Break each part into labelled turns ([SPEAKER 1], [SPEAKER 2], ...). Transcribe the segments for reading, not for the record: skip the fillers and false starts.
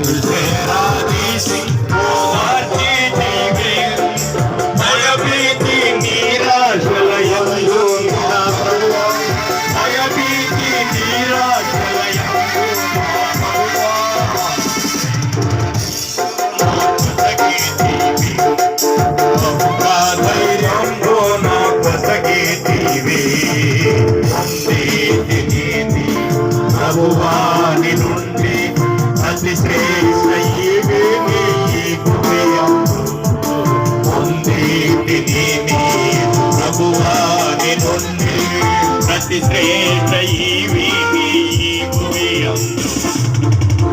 [SPEAKER 1] సేరాదీసి ఓదార్చితివి భయభీతి నిరాశలయందు నా ప్రభువా భయభీతి నిరాశలయందు నా ప్రభువా ధైర్యంలో నా కొసగితివి ప్రభువాని నుండి అతి శ్రేష్ఠ పొందితిని ప్రభువాని నుండి అతి శ్రేష్ఠ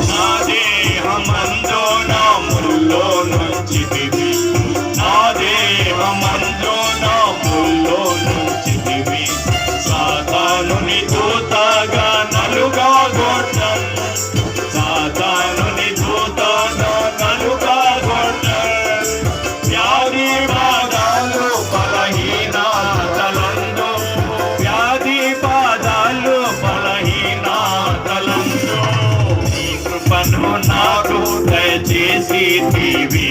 [SPEAKER 1] నా దేహమందో నా ముల్లో నుంచితివి నా దేహమందో నా ముల్లో నుంచితివి సాతానుని దూతగా నలుగా గొట్టం సాతానుని దూతగా నలుగా గొట్టం వ్యాధి బాధలు బలహీనతలందు వ్యాధి బాధలు బలహీనతలందు నీ కృపను నాకు దయచేసితివి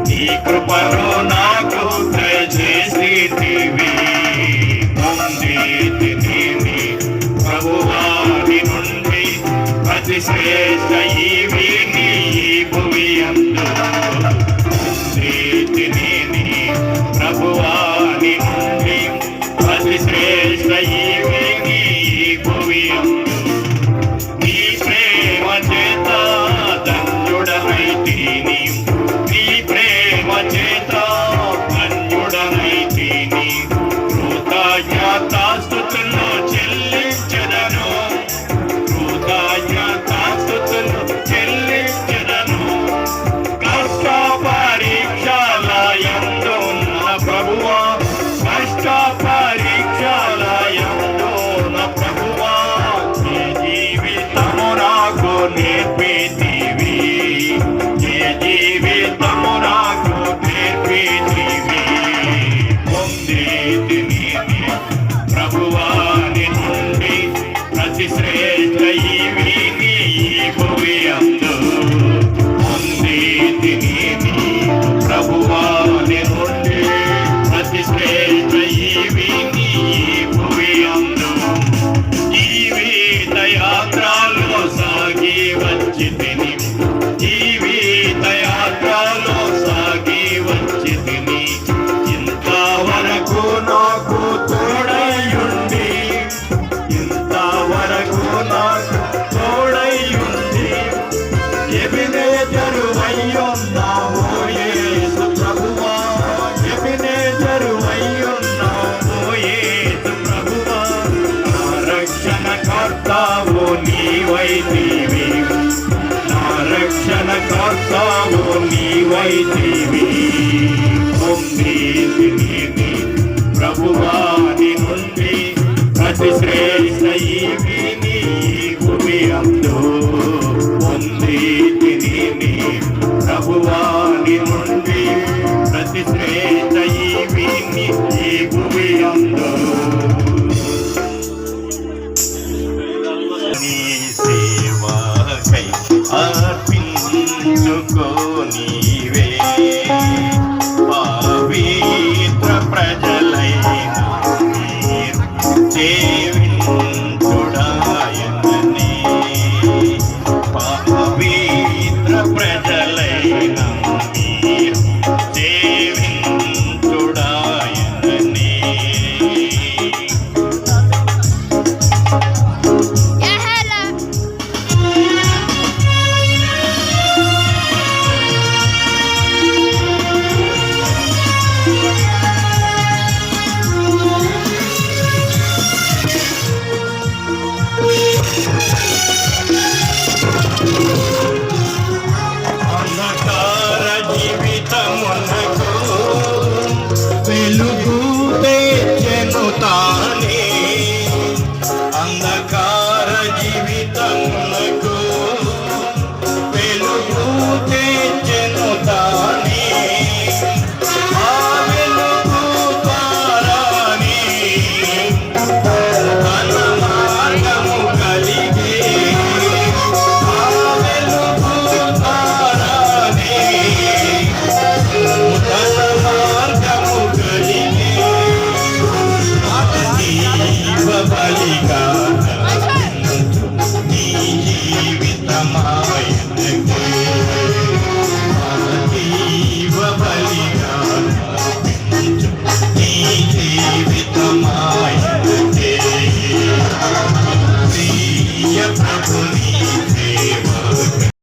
[SPEAKER 1] నీ కృపను నాకు దయచేసితివి ప్రభువాని నుండి అతి శ్రేష్ఠ భువి అందు ప్రభువాని నుండి అతి శ్రేష్ఠ భువి అందు నీ ప్రేమ చేత ధన్యుడనైతిని నీ ప్రేమ చేత ధన్యుడనైతిని కృతజ్ఞతాస్తుతులు చెల్లించెదను కృతజ్ఞతాస్తుతులు చెల్లించెదను కష్ట పరీక్షలయందు నా ప్రభువా కష్ట పరీక్షలయందు నా ప్రభువా నీ జీవితము నాకు నేర్పితివి నీ జీవితము నాకు నేర్పితివి పొందితిని ప్రభువాని నుండి ప్రతి శ్రేష్ఠ భువి అందు పొందితిని ప్రభువాని నుండి ప్రతి శ్రేష్ఠ భువి అందు జీవిత యాత్రలో సాగి వచ్చితిని జీవిత యాత్రలో సాగి వచ్చితిని ఇంతవరకు నాకు తోడయుండి ఇంతవరకు నాకు తోడయుండి ఎబినేజరు అయ్యున్నావు యేసు ప్రభువా ఎబినేజరు అయ్యున్నావు యేసు ప్రభువా నా రక్షణ కర్తావు నీవైతివి నా రక్షణ కర్తావు నీవైతివి